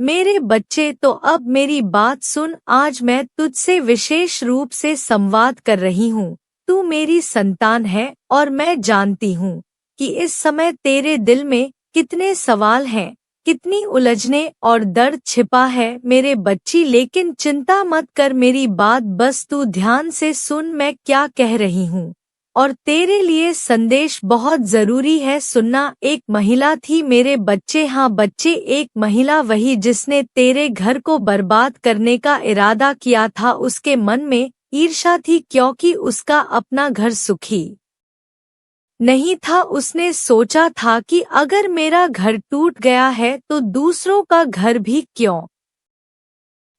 मेरे बच्चे, तो अब मेरी बात सुन। आज मैं तुझसे विशेष रूप से संवाद कर रही हूँ। तू मेरी संतान है और मैं जानती हूँ कि इस समय तेरे दिल में कितने सवाल हैं, कितनी उलझने और दर्द छिपा है मेरे बच्ची। लेकिन चिंता मत कर, मेरी बात बस तू ध्यान से सुन मैं क्या कह रही हूँ। और तेरे लिए संदेश बहुत जरूरी है सुनना। एक महिला थी मेरे बच्चे, हाँ बच्चे, एक महिला, वही जिसने तेरे घर को बर्बाद करने का इरादा किया था। उसके मन में ईर्ष्या थी क्योंकि उसका अपना घर सुखी नहीं था। उसने सोचा था कि अगर मेरा घर टूट गया है तो दूसरों का घर भी क्यों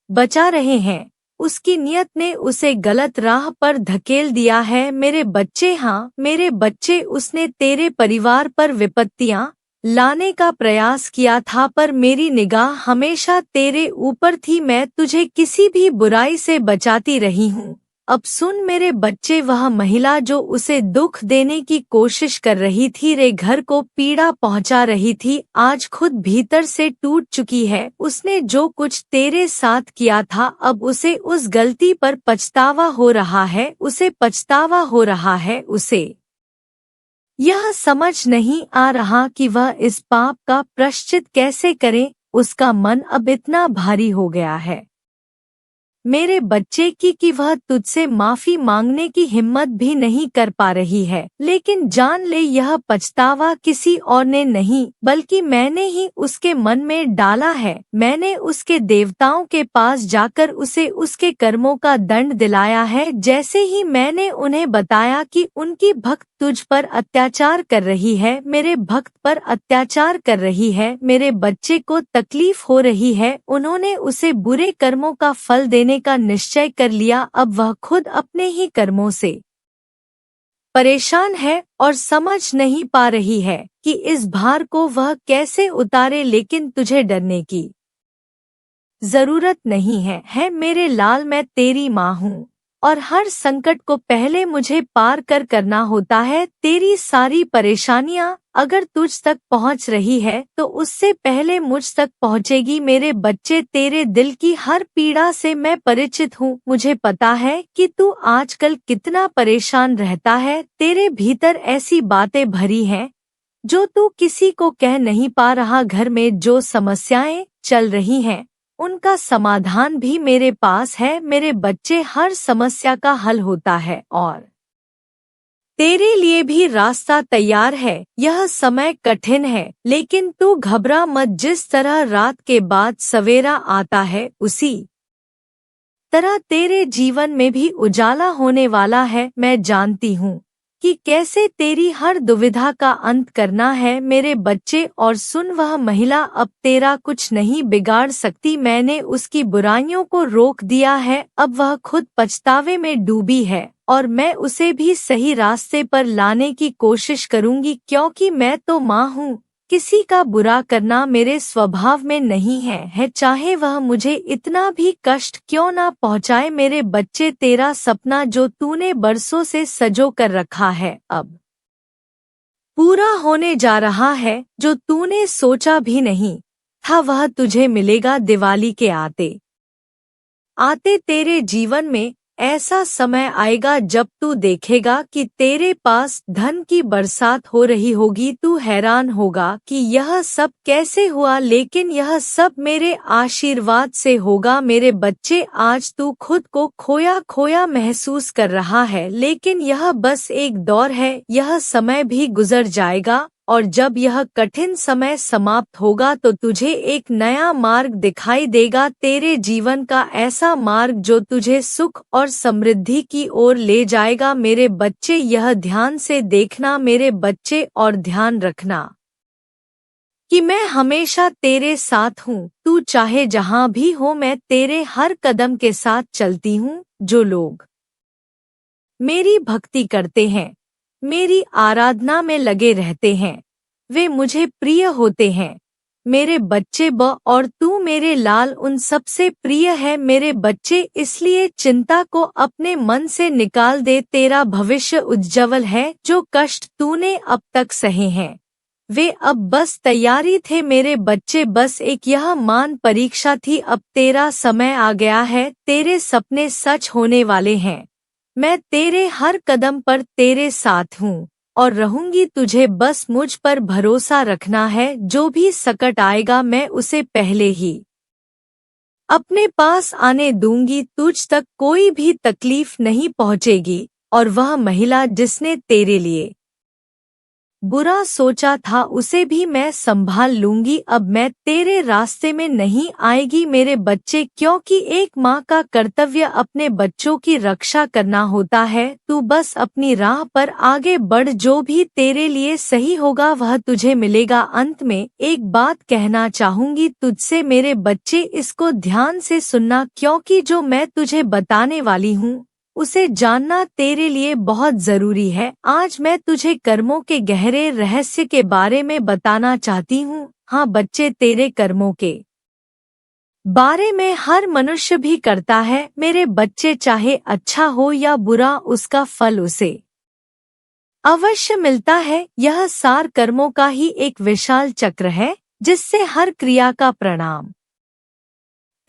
बचा रहे हैं। उसकी नियत ने उसे गलत राह पर धकेल दिया है मेरे बच्चे, हाँ मेरे बच्चे। उसने तेरे परिवार पर विपत्तियां लाने का प्रयास किया था, पर मेरी निगाह हमेशा तेरे ऊपर थी। मैं तुझे किसी भी बुराई से बचाती रही हूँ। अब सुन मेरे बच्चे, वह महिला जो उसे दुख देने की कोशिश कर रही थी, रे घर को पीड़ा पहुंचा रही थी, आज खुद भीतर से टूट चुकी है। उसने जो कुछ तेरे साथ किया था, अब उसे उस गलती पर पछतावा हो रहा है, उसे पछतावा हो रहा है। उसे यह समझ नहीं आ रहा कि वह इस पाप का प्रायश्चित कैसे करे। उसका मन अब इतना भारी हो गया है मेरे बच्चे कि वह तुझसे माफी मांगने की हिम्मत भी नहीं कर पा रही है। लेकिन जान ले, यह पछतावा किसी और ने नहीं बल्कि मैंने ही उसके मन में डाला है। मैंने उसके देवताओं के पास जाकर उसे उसके कर्मों का दंड दिलाया है। जैसे ही मैंने उन्हें बताया कि उनकी भक्त तुझ पर अत्याचार कर रही है, मेरे भक्त पर अत्याचार कर रही है, मेरे बच्चे को तकलीफ हो रही है, उन्होंने उसे बुरे कर्मों का फल देने का निश्चय कर लिया। अब वह खुद अपने ही कर्मों से परेशान है और समझ नहीं पा रही है कि इस भार को वह कैसे उतारे। लेकिन तुझे डरने की जरूरत नहीं है मेरे लाल, मैं तेरी माँ हूँ और हर संकट को पहले मुझे पार करना होता है। तेरी सारी परेशानियाँ अगर तुझ तक पहुँच रही है तो उससे पहले मुझ तक पहुँचेगी। मेरे बच्चे, तेरे दिल की हर पीड़ा से मैं परिचित हूँ। मुझे पता है कि तू आजकल कितना परेशान रहता है। तेरे भीतर ऐसी बातें भरी हैं जो तू किसी को कह नहीं पा रहा। घर में जो समस्याएं चल रही हैं उनका समाधान भी मेरे पास है मेरे बच्चे। हर समस्या का हल होता है और तेरे लिए भी रास्ता तैयार है। यह समय कठिन है लेकिन तू घबरा मत। जिस तरह रात के बाद सवेरा आता है उसी तरह तेरे जीवन में भी उजाला होने वाला है। मैं जानती हूँ कि कैसे तेरी हर दुविधा का अंत करना है मेरे बच्चे। और सुन, वह महिला अब तेरा कुछ नहीं बिगाड़ सकती। मैंने उसकी बुराइयों को रोक दिया है। अब वह खुद पछतावे में डूबी है और मैं उसे भी सही रास्ते पर लाने की कोशिश करूंगी क्योंकि मैं तो माँ हूँ। किसी का बुरा करना मेरे स्वभाव में नहीं है चाहे वह मुझे इतना भी कष्ट क्यों ना पहुँचाए। मेरे बच्चे, तेरा सपना जो तूने बरसों से सजो कर रखा है अब पूरा होने जा रहा है। जो तूने सोचा भी नहीं था वह तुझे मिलेगा। दिवाली के आते आते तेरे जीवन में ऐसा समय आएगा जब तू देखेगा कि तेरे पास धन की बरसात हो रही होगी। तू हैरान होगा कि यह सब कैसे हुआ, लेकिन यह सब मेरे आशीर्वाद से होगा। मेरे बच्चे, आज तू खुद को खोया खोया महसूस कर रहा है लेकिन यह बस एक दौर है। यह समय भी गुजर जाएगा और जब यह कठिन समय समाप्त होगा तो तुझे एक नया मार्ग दिखाई देगा। तेरे जीवन का ऐसा मार्ग जो तुझे सुख और समृद्धि की ओर ले जाएगा। मेरे बच्चे, यह ध्यान से देखना मेरे बच्चे और ध्यान रखना कि मैं हमेशा तेरे साथ हूँ। तू चाहे जहाँ भी हो, मैं तेरे हर कदम के साथ चलती हूँ। जो लोग मेरी भक्ति करते हैं, मेरी आराधना में लगे रहते हैं, वे मुझे प्रिय होते हैं। मेरे बच्चे, और तू मेरे लाल उन सबसे प्रिय है मेरे बच्चे। इसलिए चिंता को अपने मन से निकाल दे। तेरा भविष्य उज्जवल है। जो कष्ट तूने अब तक सहे हैं वे अब बस तैयारी थे मेरे बच्चे, बस एक यह मान परीक्षा थी। अब तेरा समय आ गया है, तेरे सपने सच होने वाले हैं। मैं तेरे हर कदम पर तेरे साथ हूँ और रहूंगी, तुझे बस मुझ पर भरोसा रखना है। जो भी संकट आएगा मैं उसे पहले ही अपने पास आने दूंगी, तुझ तक कोई भी तकलीफ नहीं पहुंचेगी। और वह महिला जिसने तेरे लिए बुरा सोचा था उसे भी मैं संभाल लूंगी। अब मैं तेरे रास्ते में नहीं आएगी मेरे बच्चे, क्योंकि एक माँ का कर्तव्य अपने बच्चों की रक्षा करना होता है। तू बस अपनी राह पर आगे बढ़, जो भी तेरे लिए सही होगा वह तुझे मिलेगा। अंत में एक बात कहना चाहूंगी तुझसे मेरे बच्चे, इसको ध्यान से सुनना, क्योंकि जो मैं तुझे बताने वाली हूँ उसे जानना तेरे लिए बहुत जरूरी है। आज मैं तुझे कर्मों के गहरे रहस्य के बारे में बताना चाहती हूँ। हाँ बच्चे, तेरे कर्मों के बारे में हर मनुष्य भी करता है मेरे बच्चे, चाहे अच्छा हो या बुरा उसका फल उसे अवश्य मिलता है। यह सार कर्मों का ही एक विशाल चक्र है जिससे हर क्रिया का परिणाम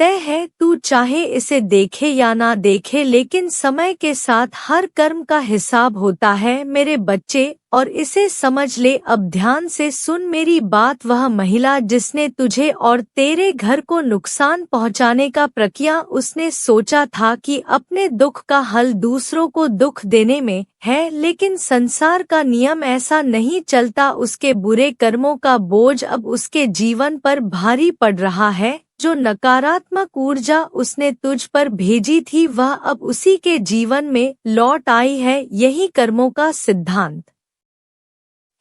तय है। तू चाहे इसे देखे या ना देखे, लेकिन समय के साथ हर कर्म का हिसाब होता है मेरे बच्चे, और इसे समझ ले। अब ध्यान से सुन मेरी बात। वह महिला जिसने तुझे और तेरे घर को नुकसान पहुंचाने का प्रकिया, उसने सोचा था कि अपने दुख का हल दूसरों को दुख देने में है, लेकिन संसार का नियम ऐसा नहीं चलता। उसके बुरे कर्मों का बोझ अब उसके जीवन पर भारी पड़ रहा है। जो नकारात्मक ऊर्जा उसने तुझ पर भेजी थी वह अब उसी के जीवन में लौट आई है। यही कर्मों का सिद्धांत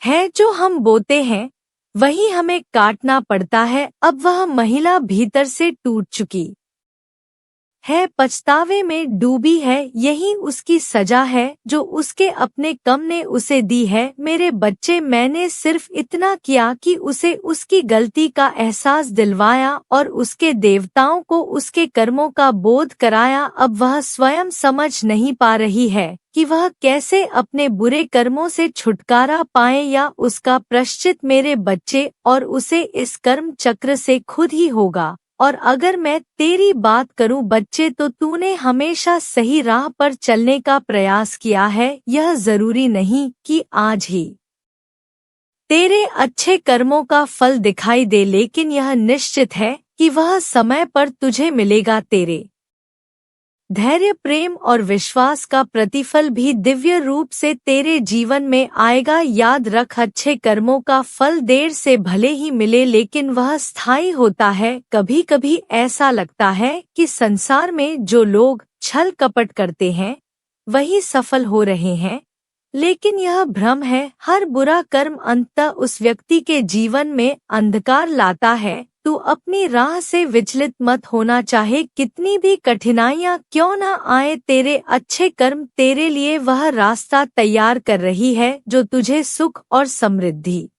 है, जो हम बोते हैं वही हमें काटना पड़ता है। अब वह महिला भीतर से टूट चुकी है, पछतावे में डूबी है। यही उसकी सजा है जो उसके अपने कम ने उसे दी है मेरे बच्चे। मैंने सिर्फ इतना किया कि उसे उसकी गलती का एहसास दिलवाया और उसके देवताओं को उसके कर्मों का बोध कराया। अब वह स्वयं समझ नहीं पा रही है कि वह कैसे अपने बुरे कर्मों से छुटकारा पाए या उसका प्रायश्चित मेरे बच्चे, और उसे इस कर्म चक्र से खुद ही होगा। और अगर मैं तेरी बात करूं बच्चे, तो तूने हमेशा सही राह पर चलने का प्रयास किया है। यह जरूरी नहीं कि आज ही तेरे अच्छे कर्मों का फल दिखाई दे, लेकिन यह निश्चित है कि वह समय पर तुझे मिलेगा। तेरे धैर्य, प्रेम और विश्वास का प्रतिफल भी दिव्य रूप से तेरे जीवन में आएगा। याद रख, अच्छे कर्मों का फल देर से भले ही मिले, लेकिन वह स्थायी होता है। कभी कभी ऐसा लगता है कि संसार में जो लोग छल कपट करते हैं वही सफल हो रहे हैं, लेकिन यह भ्रम है। हर बुरा कर्म अंततः उस व्यक्ति के जीवन में अंधकार लाता है। तू अपनी राह से विचलित मत होना, चाहे कितनी भी कठिनाइयां क्यों न आए। तेरे अच्छे कर्म तेरे लिए वह रास्ता तैयार कर रही है जो तुझे सुख और समृद्धि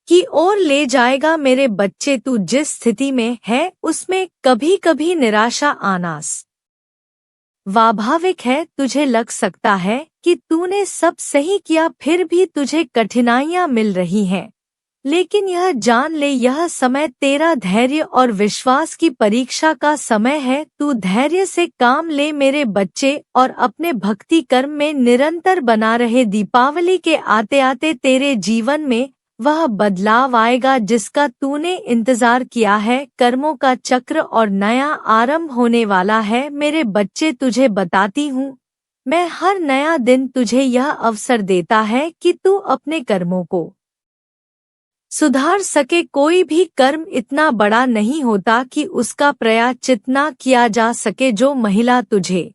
की ओर ले जाएगा मेरे बच्चे। तू जिस स्थिति में है उसमें कभी कभी निराशा आना स्वाभाविक है। तुझे लग सकता है कि तूने सब सही किया, फिर भी तुझे कठिनाइयां मिल रही हैं, लेकिन यह जान ले, यह समय तेरा धैर्य और विश्वास की परीक्षा का समय है। तू धैर्य से काम ले मेरे बच्चे और अपने भक्ति कर्म में निरंतर बना रहे। दीपावली के आते आते तेरे जीवन में वह बदलाव आएगा जिसका तूने इंतजार किया है। कर्मों का चक्र और नया आरंभ होने वाला है मेरे बच्चे। तुझे बताती हूँ, मैं हर नया दिन तुझे यह अवसर देता है कि तू अपने कर्मों को सुधार सके। कोई भी कर्म इतना बड़ा नहीं होता कि उसका प्रायश्चित न किया जा सके। जो महिला तुझे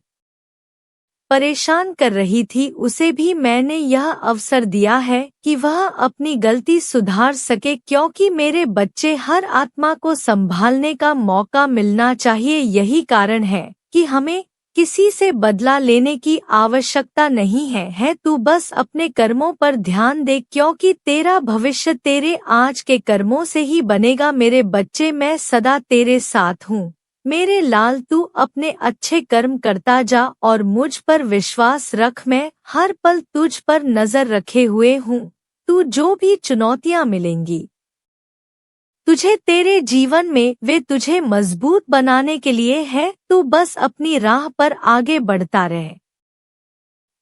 परेशान कर रही थी उसे भी मैंने यह अवसर दिया है कि वह अपनी गलती सुधार सके, क्योंकि मेरे बच्चे हर आत्मा को संभालने का मौका मिलना चाहिए। यही कारण है कि हमें किसी से बदला लेने की आवश्यकता नहीं है। तू बस अपने कर्मों पर ध्यान दे, क्योंकि तेरा भविष्य तेरे आज के कर्मों से ही बनेगा मेरे बच्चे। मैं सदा तेरे साथ हूँ मेरे लाल, तू अपने अच्छे कर्म करता जा और मुझ पर विश्वास रख। मैं हर पल तुझ पर नजर रखे हुए हूँ। तू जो भी चुनौतियां मिलेंगी तुझे तेरे जीवन में, वे तुझे मजबूत बनाने के लिए है। तू बस अपनी राह पर आगे बढ़ता रहे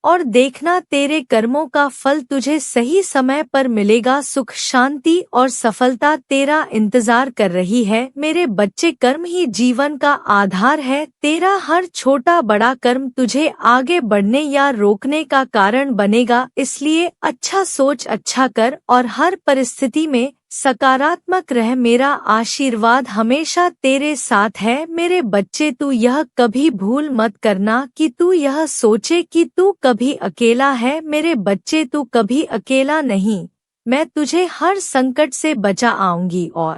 और देखना तेरे कर्मों का फल तुझे सही समय पर मिलेगा। सुख, शांति और सफलता तेरा इंतजार कर रही है। मेरे बच्चे, कर्म ही जीवन का आधार है। तेरा हर छोटा बड़ा कर्म तुझे आगे बढ़ने या रोकने का कारण बनेगा। इसलिए अच्छा सोच, अच्छा कर और हर परिस्थिति में सकारात्मक रह। मेरा आशीर्वाद हमेशा तेरे साथ है। मेरे बच्चे, तू यह कभी भूल मत करना कि तू यह सोचे कि तू कभी अकेला है। मेरे बच्चे, तू कभी अकेला नहीं। मैं तुझे हर संकट से बचा आऊंगी और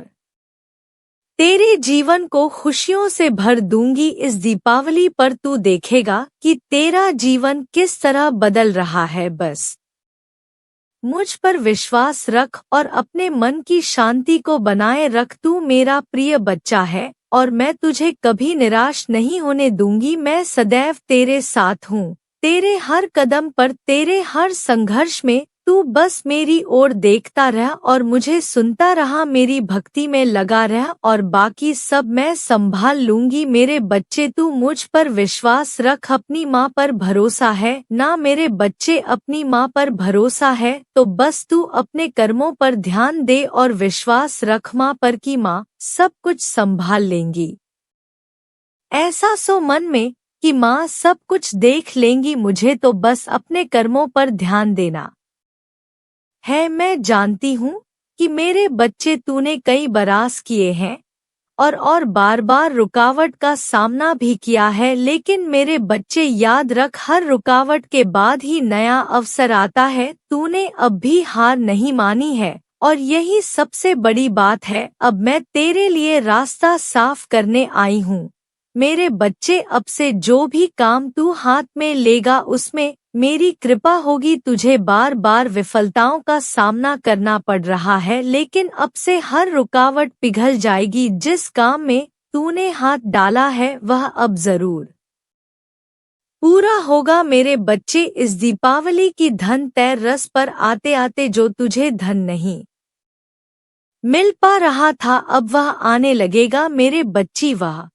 तेरे जीवन को खुशियों से भर दूंगी। इस दीपावली पर तू देखेगा कि तेरा जीवन किस तरह बदल रहा है। बस मुझ पर विश्वास रख और अपने मन की शांति को बनाए रख। तू मेरा प्रिय बच्चा है और मैं तुझे कभी निराश नहीं होने दूंगी। मैं सदैव तेरे साथ हूँ, तेरे हर कदम पर, तेरे हर संघर्ष में। तू बस मेरी ओर देखता रह और मुझे सुनता रहा। मेरी भक्ति में लगा रह और बाकी सब मैं संभाल लूंगी। मेरे बच्चे, तू मुझ पर विश्वास रख। अपनी माँ पर भरोसा है ना मेरे बच्चे? अपनी माँ पर भरोसा है तो बस तू अपने कर्मों पर ध्यान दे और विश्वास रख माँ पर कि माँ सब कुछ संभाल लेंगी। ऐसा सो मन में कि माँ सब कुछ देख लेंगी। मुझे तो बस अपने कर्मों पर ध्यान देना है। मैं जानती हूँ कि मेरे बच्चे, तूने कई बरस किए हैं और बार बार रुकावट का सामना भी किया है। लेकिन मेरे बच्चे, याद रख, हर रुकावट के बाद ही नया अवसर आता है। तूने अब भी हार नहीं मानी है और यही सबसे बड़ी बात है। अब मैं तेरे लिए रास्ता साफ करने आई हूँ। मेरे बच्चे, अब से जो भी काम तू हाथ में लेगा उसमें मेरी कृपा होगी। तुझे बार बार विफलताओं का सामना करना पड़ रहा है, लेकिन अब से हर रुकावट पिघल जाएगी। जिस काम में तूने हाथ डाला है वह अब जरूर पूरा होगा। मेरे बच्चे, इस दीपावली की धन तेर रस पर आते आते जो तुझे धन नहीं मिल पा रहा था, अब वह आने लगेगा। मेरे बच्ची, वह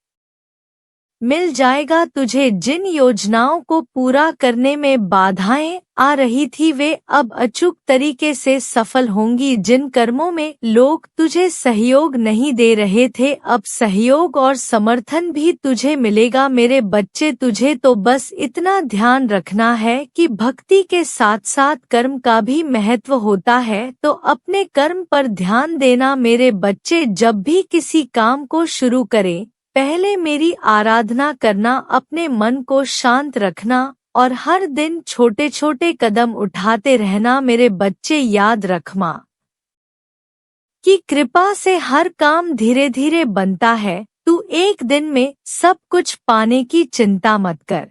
मिल जाएगा तुझे। जिन योजनाओं को पूरा करने में बाधाएं आ रही थी वे अब अचूक तरीके से सफल होंगी। जिन कर्मों में लोग तुझे सहयोग नहीं दे रहे थे, अब सहयोग और समर्थन भी तुझे मिलेगा। मेरे बच्चे, तुझे तो बस इतना ध्यान रखना है कि भक्ति के साथ साथ कर्म का भी महत्व होता है, तो अपने कर्म पर ध्यान देना। मेरे बच्चे, जब भी किसी काम को शुरू करें पहले मेरी आराधना करना, अपने मन को शांत रखना और हर दिन छोटे छोटे कदम उठाते रहना। मेरे बच्चे, याद रख माँ की कृपा से हर काम धीरे धीरे बनता है। तू एक दिन में सब कुछ पाने की चिंता मत कर।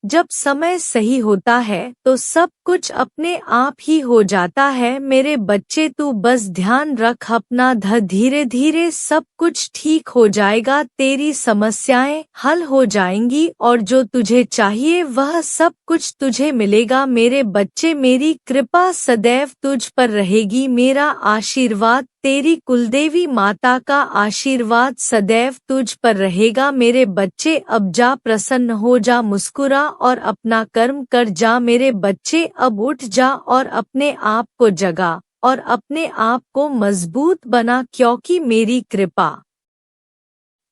जब समय सही होता है तो सब कुछ अपने आप ही हो जाता है। मेरे बच्चे, तू बस ध्यान रख अपना, धीरे धीरे सब कुछ ठीक हो जाएगा। तेरी समस्याएं हल हो जाएंगी और जो तुझे चाहिए वह सब कुछ तुझे मिलेगा। मेरे बच्चे, मेरी कृपा सदैव तुझ पर रहेगी। मेरा आशीर्वाद, तेरी कुलदेवी माता का आशीर्वाद सदैव तुझ पर रहेगा। मेरे बच्चे, अब जा, प्रसन्न हो जा, मुस्कुरा और अपना कर्म कर जा। मेरे बच्चे, अब उठ जा और अपने आप को जगा और अपने आप को मजबूत बना, क्योंकि मेरी कृपा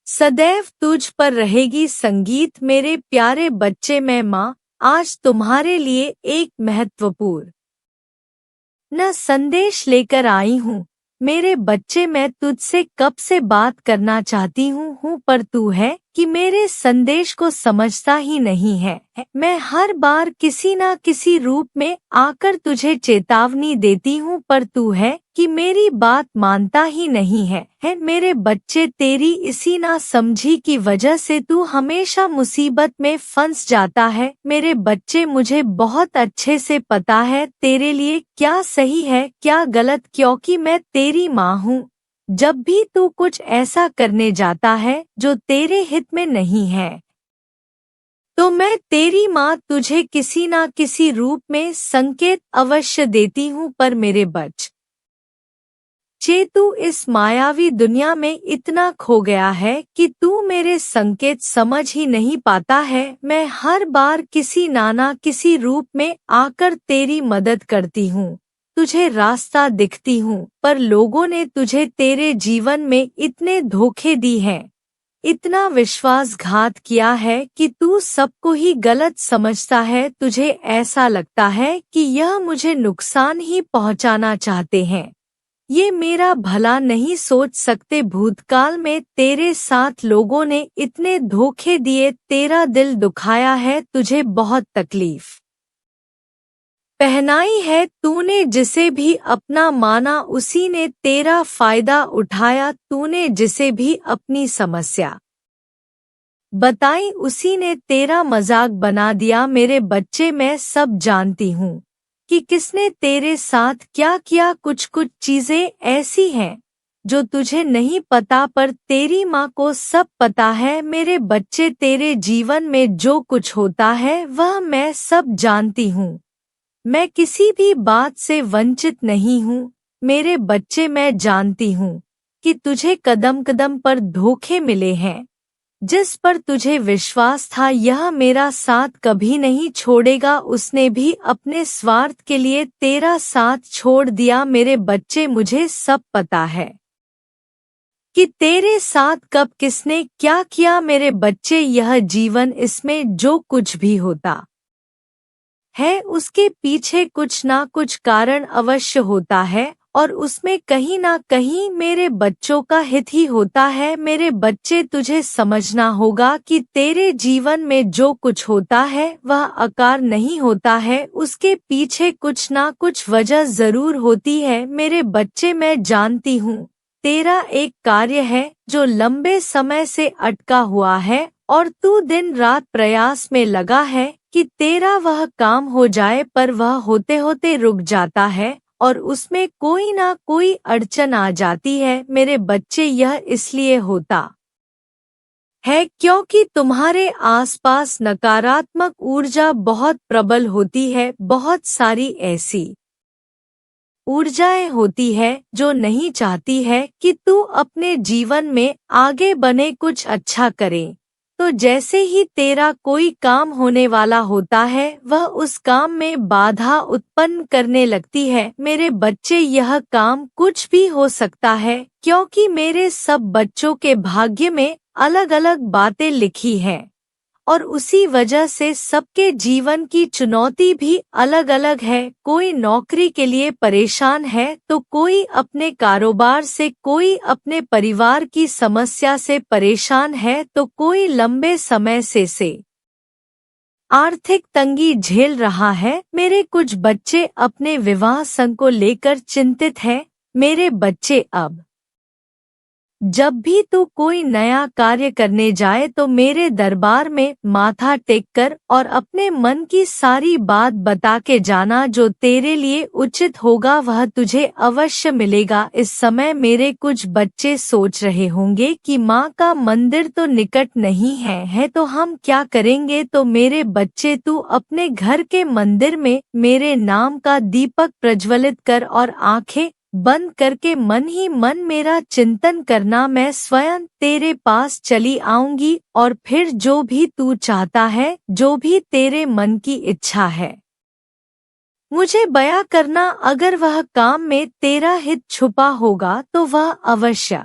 सदैव तुझ पर रहेगी। संगीत। मेरे प्यारे बच्चे, मैं माँ आज तुम्हारे लिए एक महत्वपूर्ण संदेश लेकर आई हूँ। मेरे बच्चे, मैं तुझसे कब से बात करना चाहती हूँ पर तू है कि मेरे संदेश को समझता ही नहीं है। मैं हर बार किसी न किसी रूप में आकर तुझे चेतावनी देती हूँ पर तू है कि मेरी बात मानता ही नहीं है। मेरे बच्चे, तेरी इसी ना समझी की वजह से तू हमेशा मुसीबत में फंस जाता है। मेरे बच्चे, मुझे बहुत अच्छे से पता है तेरे लिए क्या सही है क्या गलत, क्योंकि मैं तेरी माँ हूँ। जब भी तू कुछ ऐसा करने जाता है जो तेरे हित में नहीं है तो मैं तेरी माँ तुझे किसी ना किसी रूप में संकेत अवश्य देती हूँ, पर मेरे बच्चे तू इस मायावी दुनिया में इतना खो गया है कि तू मेरे संकेत समझ ही नहीं पाता है। मैं हर बार किसी नाना किसी रूप में आकर तेरी मदद करती हूँ, तुझे रास्ता दिखती हूँ, पर लोगों ने तुझे तेरे जीवन में इतने धोखे दी हैं, इतना विश्वासघात किया है कि तू सबको ही गलत समझता है। तुझे ऐसा लगता है कि यह मुझे नुकसान ही पहुंचाना चाहते हैं, ये मेरा भला नहीं सोच सकते। भूतकाल में तेरे साथ लोगों ने इतने धोखे दिए, तेरा दिल दुखाया है, तुझे बहुत तकलीफ पहनाई है। तूने जिसे भी अपना माना उसी ने तेरा फायदा उठाया, तूने जिसे भी अपनी समस्या बताई उसी ने तेरा मजाक बना दिया। मेरे बच्चे, मैं सब जानती हूँ कि किसने तेरे साथ क्या किया। कुछ कुछ चीजें ऐसी हैं जो तुझे नहीं पता, पर तेरी माँ को सब पता है। मेरे बच्चे, तेरे जीवन में जो कुछ होता है वह मैं सब जानती हूँ, मैं किसी भी बात से वंचित नहीं हूँ। मेरे बच्चे, मैं जानती हूँ कि तुझे कदम कदम पर धोखे मिले हैं, जिस पर तुझे विश्वास था यह मेरा साथ कभी नहीं छोड़ेगा, उसने भी अपने स्वार्थ के लिए तेरा साथ छोड़ दिया। मेरे बच्चे, मुझे सब पता है कि तेरे साथ कब किसने क्या किया। मेरे बच्चे, यह जीवन, इसमें जो कुछ भी होता है उसके पीछे कुछ ना कुछ कारण अवश्य होता है, और उसमें कहीं ना कहीं मेरे बच्चों का हित ही होता है। मेरे बच्चे, तुझे समझना होगा कि तेरे जीवन में जो कुछ होता है वह अकार नहीं होता है, उसके पीछे कुछ ना कुछ वजह जरूर होती है। मेरे बच्चे, मैं जानती हूँ तेरा एक कार्य है जो लंबे समय से अटका हुआ है, और तू दिन रात प्रयास में लगा है कि तेरा वह काम हो जाए, पर वह होते होते रुक जाता है और उसमें कोई ना कोई अड़चन आ जाती है। मेरे बच्चे, यह इसलिए होता है क्योंकि तुम्हारे आसपास नकारात्मक ऊर्जा बहुत प्रबल होती है। बहुत सारी ऐसी ऊर्जाएं होती है जो नहीं चाहती है कि तू अपने जीवन में आगे बने, कुछ अच्छा करे। तो जैसे ही तेरा कोई काम होने वाला होता है वह उस काम में बाधा उत्पन्न करने लगती है। मेरे बच्चे, यह काम कुछ भी हो सकता है, क्योंकि मेरे सब बच्चों के भाग्य में अलग अलग बातें लिखी हैं, और उसी वजह से सबके जीवन की चुनौती भी अलग अलग है। कोई नौकरी के लिए परेशान है तो कोई अपने कारोबार से, कोई अपने परिवार की समस्या से परेशान है, तो कोई लंबे समय से आर्थिक तंगी झेल रहा है। मेरे कुछ बच्चे अपने विवाह संग को लेकर चिंतित हैं। मेरे बच्चे, अब जब भी तू कोई नया कार्य करने जाए तो मेरे दरबार में माथा टेक कर और अपने मन की सारी बात बता के जाना। जो तेरे लिए उचित होगा वह तुझे अवश्य मिलेगा। इस समय मेरे कुछ बच्चे सोच रहे होंगे कि माँ का मंदिर तो निकट नहीं है तो हम क्या करेंगे। तो मेरे बच्चे, तू अपने घर के मंदिर में मेरे नाम का दीपक प्रज्वलित कर और आंखें बंद करके मन ही मन मेरा चिंतन करना। मैं स्वयं तेरे पास चली आऊंगी और फिर जो भी तू चाहता है, जो भी तेरे मन की इच्छा है, मुझे बयां करना। अगर वह काम में तेरा हित छुपा होगा तो वह अवश्य